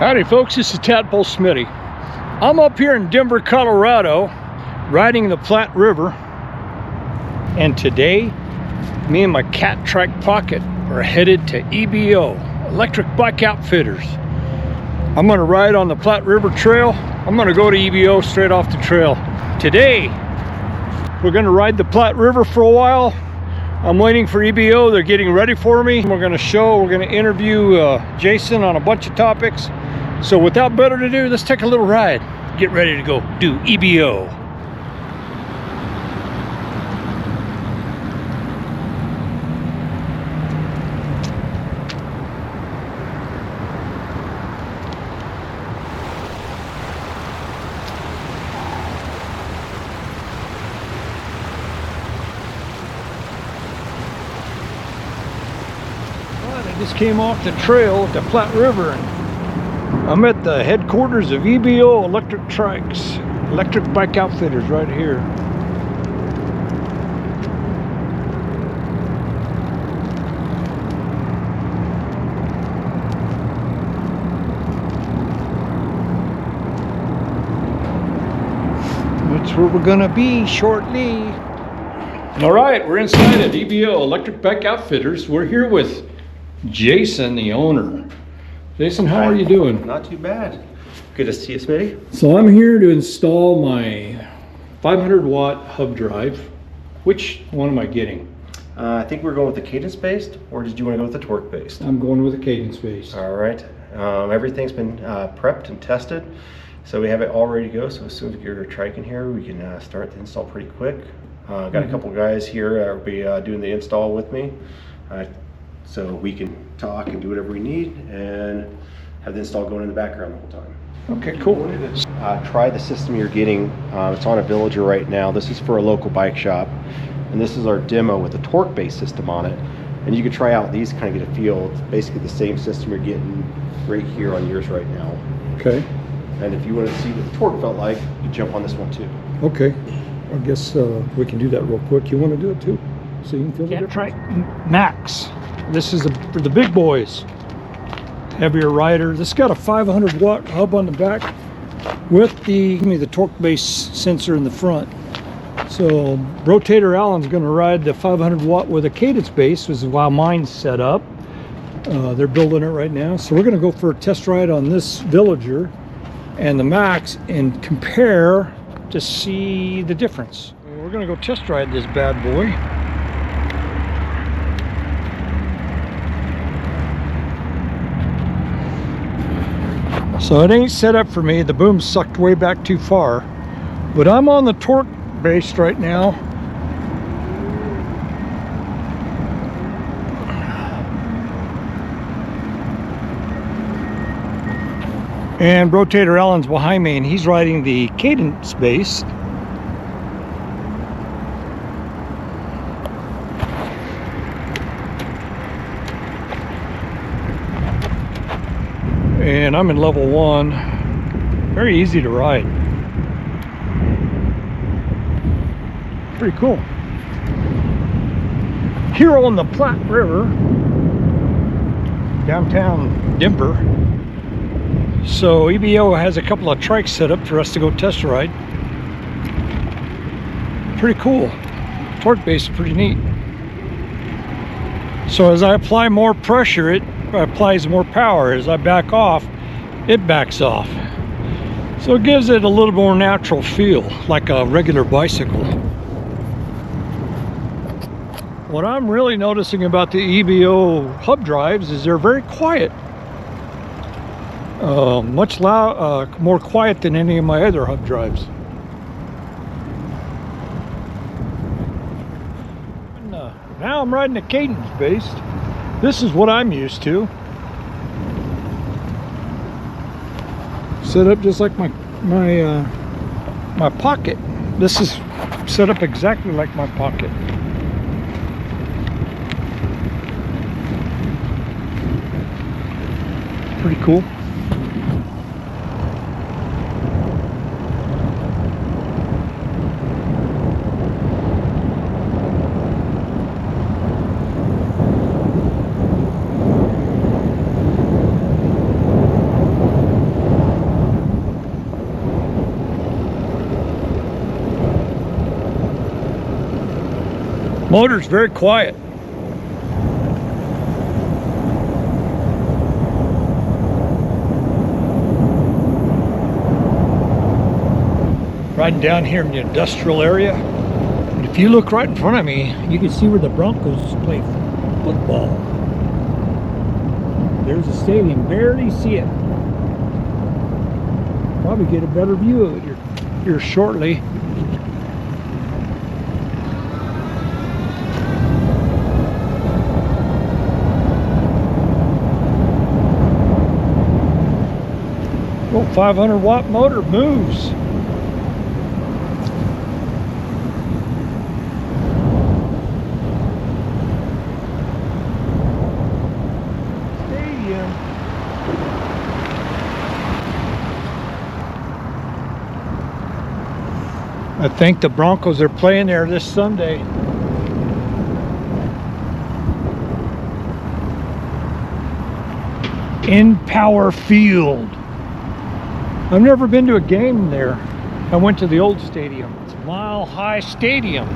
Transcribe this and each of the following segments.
Howdy folks, this is Tadpole Smitty. I'm up here in Denver, Colorado, riding the Platte River, and today me and my cat trike pocket are headed to EBO, Electric Bike Outfitters. I'm going to ride on the Platte River Trail. I'm going to go to EBO straight off the trail. Today we're going to ride the Platte River for a while. I'm waiting for EBO. They're getting ready for me. We're going to interview Jason on a bunch of topics. So without better ado, let's take a little ride. Get ready to go do EBO. I just came off the trail at the Platte River, and I'm at the headquarters of EBO Electric Bike Outfitters right here. That's where we're gonna be shortly. All right, we're inside at EBO Electric Bike Outfitters. We're here with Jason, the owner. Jason, how are you doing? Not too bad. Good to see you, Smitty. So I'm here to install my 500 watt hub drive. Which one am I getting? I think we're going with the cadence based, or did you want to go with the torque based? I'm going with the cadence based. All right. Everything's been prepped and tested, so we have it all ready to go. So as soon as we get your trike in here, we can start the install pretty quick. Got a couple guys here that will be doing the install with me. So we can talk and do whatever we need and have the install going in the background the whole time. Okay, cool. Try the system you're getting. It's on a Villager right now. This is for a local bike shop. And this is our demo with the torque-based system on it. And you can try out these, kind of get a feel. It's basically the same system you're getting right here on yours right now. Okay. And if you want to see what the torque felt like, you jump on this one too. Okay. I guess we can do that real quick. You want to do it too? So you can feel the difference? Trike Max. This is for the big boys, heavier rider. This got a 500 watt hub on the back with the torque-based sensor in the front. So Tater Allen's going to ride the 500 watt with a cadence base, which is while mine's set up. They're building it right now. So we're going to go for a test ride on this Villager and the Max and compare to see the difference. We're going to go test ride this bad boy. So it ain't set up for me. The boom's sucked way back too far. But I'm on the torque base right now. And Tater Allen's behind me, and he's riding the cadence base. And I'm in level 1. Very easy to ride. Pretty cool. Here on the Platte River, downtown Denver. So EBO has a couple of trikes set up for us to go test ride. Pretty cool. Torque base is pretty neat. So as I apply more pressure, it applies more power. As I back off, it backs off. So it gives it a little more natural feel, like a regular bicycle. What I'm really noticing about the EBO hub drives is they're very quiet. Much more quiet than any of my other hub drives. And, now I'm riding a cadence based. This is what I'm used to. Set up just like my pocket. This is set up exactly like my pocket. Pretty cool. Motor's very quiet. Riding down here in the industrial area. And if you look right in front of me, you can see where the Broncos play football. There's a stadium, barely see it. Probably get a better view of it here shortly. Oh, 500-watt motor moves. Stadium. I think the Broncos are playing there this Sunday. In Power Field. I've never been to a game there. I went to the old stadium. It's Mile High Stadium.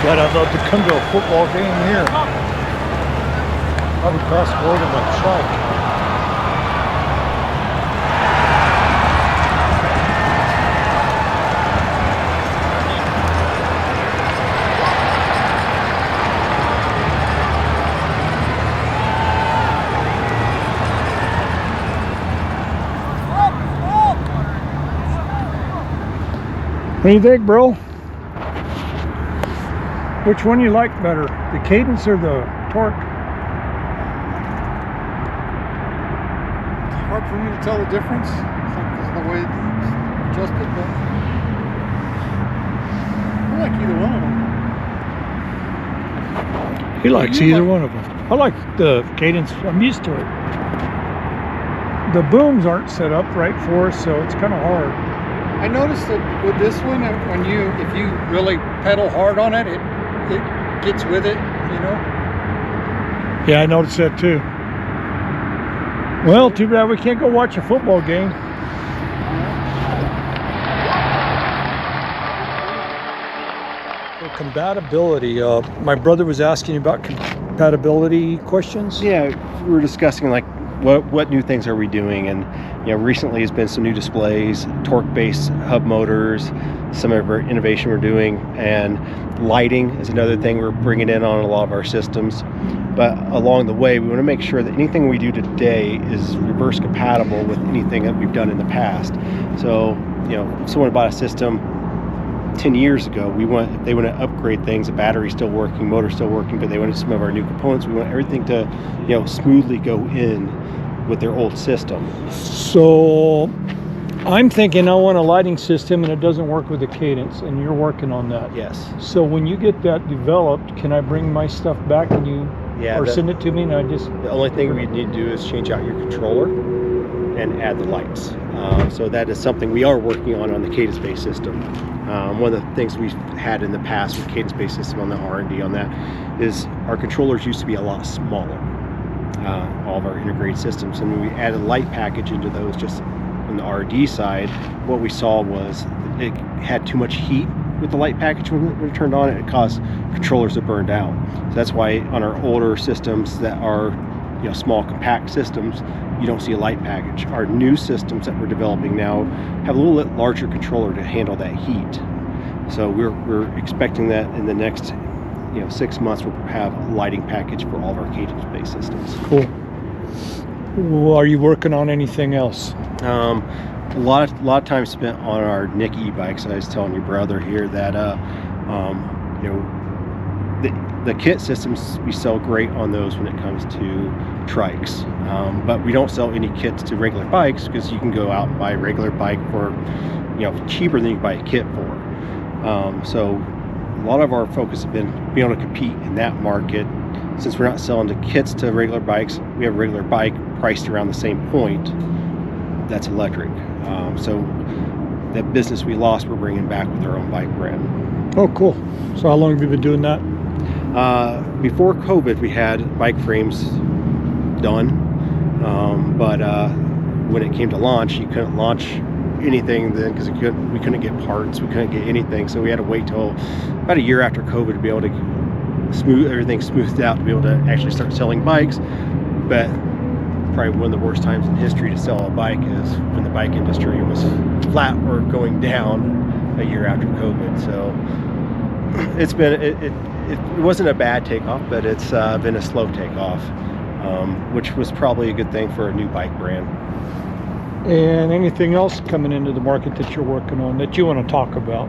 But I'd love to come to a football game here. Probably cost more than my truck. What do you think, bro? Which one you like better, the Cadence or the Torque? It's hard for me to tell the difference. I think because of the way it's adjusted, but I like either one of them. He likes either one of them. I like the Cadence. I'm used to it. The booms aren't set up right for us, so it's kind of hard. I noticed that with this one, when if you really pedal hard on it, it gets with it, you know? Yeah, I noticed that too. Well, too bad we can't go watch a football game. So compatibility. My brother was asking about compatibility questions. Yeah, we were discussing like what new things are we doing, and recently has been some new displays, torque-based hub motors, some of our innovation we're doing, and lighting is another thing we're bringing in on a lot of our systems. But along the way, we want to make sure that anything we do today is reverse compatible with anything that we've done in the past. So, if someone bought a system 10 years ago, they want to upgrade things, the battery's still working, motor's still working, but they wanted some of our new components. We want everything to, smoothly go in with their old system. So I'm thinking I want a lighting system and it doesn't work with the Cadence, and you're working on that. Yes. So when you get that developed, can I bring my stuff back and send it to me and I just... The only thing we need to do is change out your controller and add the lights. So that is something we are working on the Cadence-based system. One of the things we've had in the past with Cadence-based system on the R&D on that is our controllers used to be a lot smaller, all of our integrated systems. And when we added a light package into those, just on the R&D side, what we saw was it had too much heat with the light package when it turned on. It caused controllers to burn down. So that's why on our older systems that are small compact systems, you don't see a light package. Our new systems that we're developing now have a little bit larger controller to handle that heat. So we're expecting that in the next 6 months we'll have a lighting package for all of our Cadence-based systems. Cool. Well, are you working on anything else? A lot of time spent on our Nick e-bikes. I was telling your brother here that the kit systems, we sell great on those when it comes to trikes, but we don't sell any kits to regular bikes, because you can go out and buy a regular bike for, you know, cheaper than you can buy a kit for. So a lot of our focus has been being able to compete in that market. Since we're not selling the kits to regular bikes, we have a regular bike priced around the same point that's electric. So the business we lost, we're bringing back with our own bike brand. Oh, cool. So how long have you been doing that? Before COVID, we had bike frames done, but when it came to launch, you couldn't launch anything then, because we couldn't get parts, we couldn't get anything. So we had to wait till about a year after COVID to be able to smooth everything smoothed out, to be able to actually start selling bikes. But probably one of the worst times in history to sell a bike is when the bike industry was flat or going down a year after COVID. So it's been it wasn't a bad takeoff, but it's been a slow takeoff, which was probably a good thing for a new bike brand. And anything else coming into the market that you're working on that you want to talk about?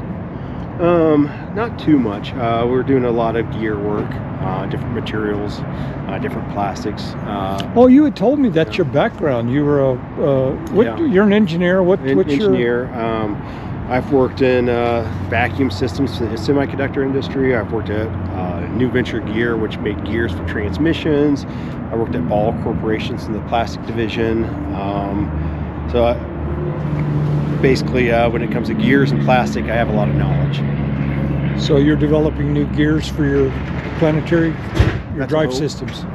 Not too much. We're doing a lot of gear work, different materials, different plastics. Oh, you had told me that's your background. You were you're an engineer. What's engineer? I've worked in vacuum systems for the semiconductor industry. I've worked at New Venture Gear, which made gears for transmissions. I worked at Ball Corporations in the plastic division. Basically, when it comes to gears and plastic, I have a lot of knowledge. So you're developing new gears for your planetary, your drive systems.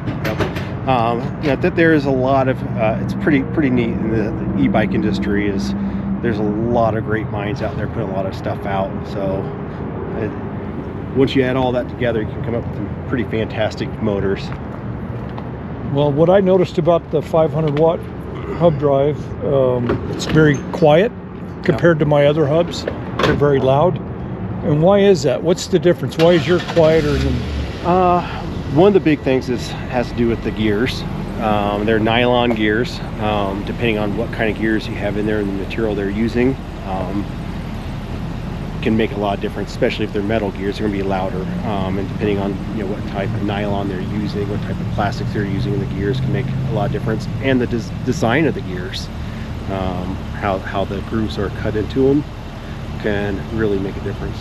Yep. That there is a lot of, it's pretty neat in the e-bike industry. There's a lot of great minds out there putting a lot of stuff out. So once you add all that together, you can come up with some pretty fantastic motors. Well, what I noticed about the 500 watt hub drive, it's very quiet compared to my other hubs. They're very loud. And why is that? What's the difference? Why is yours quieter than... One of the big things has to do with the gears. They're nylon gears. Depending on what kind of gears you have in there and the material they're using, can make a lot of difference, especially if they're metal gears. They're going to be louder, and depending on what type of nylon they're using, what type of plastics they're using in the gears, can make a lot of difference. And the design of the gears, how the grooves are cut into them, can really make a difference.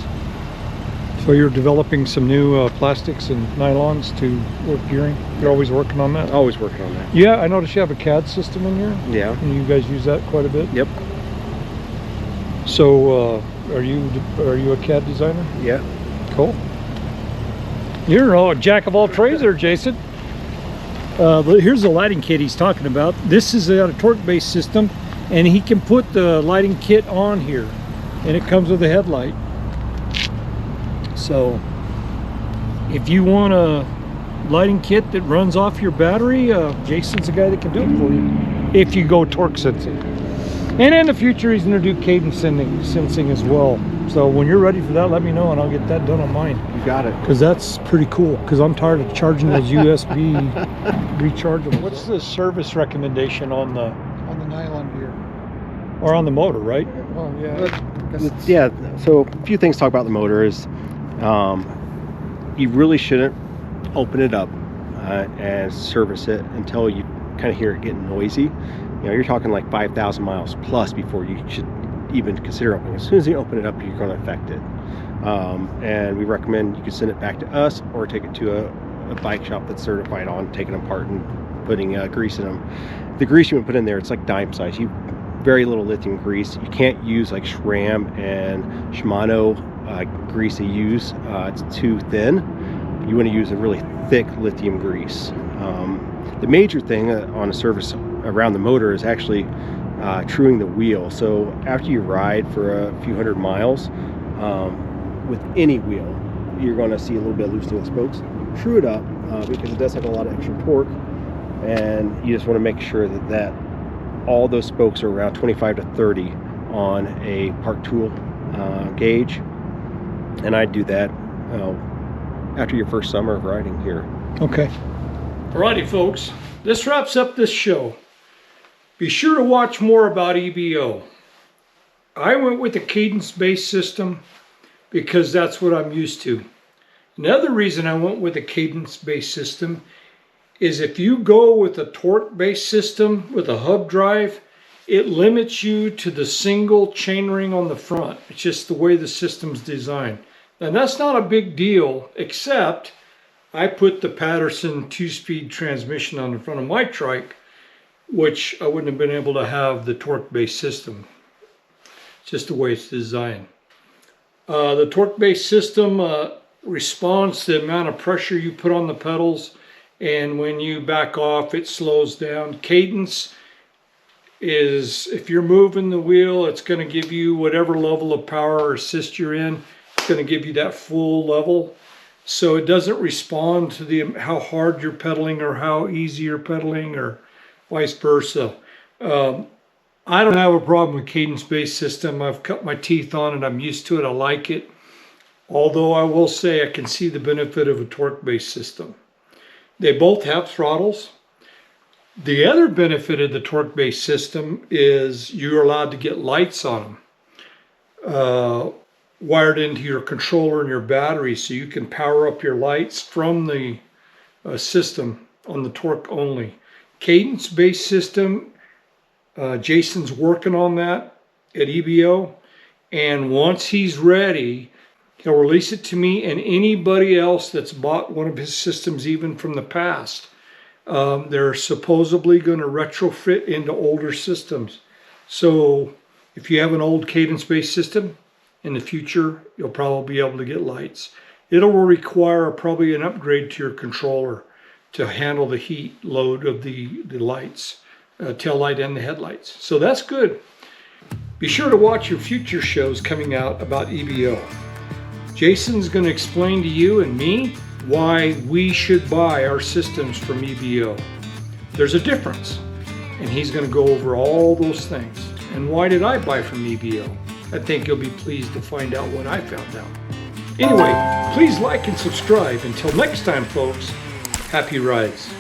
So you're developing some new plastics and nylons to work gearing? You're always working on that? Always working on that. Yeah, I noticed you have a CAD system in here. Yeah. And you guys use that quite a bit? Yep. So are you a CAD designer? Yeah. Cool. You're a jack of all trades there, Jason. Here's the lighting kit he's talking about. This is a torque-based system, and he can put the lighting kit on here, and it comes with a headlight. So if you want a lighting kit that runs off your battery, Jason's the guy that can do it for you, if you go torque sensing. And in the future, he's going to do cadence sensing as well. So when you're ready for that, let me know, and I'll get that done on mine. You got it. Because that's pretty cool, because I'm tired of charging those USB rechargeable. What's the service recommendation on the nylon gear? Or on the motor, right? Well, yeah. Yeah, so a few things to talk about the motor is you really shouldn't open it up and service it until you kind of hear it getting noisy. You're talking like 5,000 miles plus before you should even consider opening. As soon as you open it up, you're going to affect it. And we recommend you can send it back to us or take it to a bike shop that's certified on taking them apart and putting grease in them. The grease you would put in there, it's like dime size. Very little lithium grease. You can't use like SRAM and Shimano grease to use. It's too thin. You want to use a really thick lithium grease. The major thing on a service around the motor is actually truing the wheel. So after you ride for a few hundred miles, with any wheel, you're going to see a little bit of loosening of the spokes. True it up because it does have a lot of extra torque, and you just want to make sure that all those spokes are around 25 to 30 on a part tool gauge. And I'd do that after your first summer of riding here. Okay. Alrighty, folks. This wraps up this show. Be sure to watch more about EBO. I went with the cadence-based system because that's what I'm used to. Another reason I went with a cadence-based system is if you go with a torque-based system with a hub drive, it limits you to the single chainring on the front. It's just the way the system's designed. And that's not a big deal, except I put the Patterson 2-speed transmission on the front of my trike, which I wouldn't have been able to have the torque-based system. It's just the way it's designed. The torque-based system responds to the amount of pressure you put on the pedals, and when you back off, it slows down. Cadence is, if you're moving the wheel, it's going to give you whatever level of power or assist you're in. It's going to give you that full level. So it doesn't respond to how hard you're pedaling or how easy you're pedaling or vice versa. I don't have a problem with cadence-based system. I've cut my teeth on it. I'm used to it. I like it. Although I will say I can see the benefit of a torque-based system. They both have throttles. The other benefit of the torque-based system is you're allowed to get lights on them. Wired into your controller and your battery, so you can power up your lights from the system on the torque only. Cadence-based system, Jason's working on that at EBO, and once he's ready, he'll release it to me and anybody else that's bought one of his systems, even from the past. They're supposedly going to retrofit into older systems. So if you have an old cadence-based system, in the future, you'll probably be able to get lights. It'll require probably an upgrade to your controller to handle the heat load of the lights, tail light and the headlights. So that's good. Be sure to watch your future shows coming out about EBO. Jason's going to explain to you and me why we should buy our systems from EBO. There's a difference, and he's going to go over all those things. And why did I buy from EBO? I think you'll be pleased to find out what I found out. Anyway, please like and subscribe. Until next time, folks, happy rides.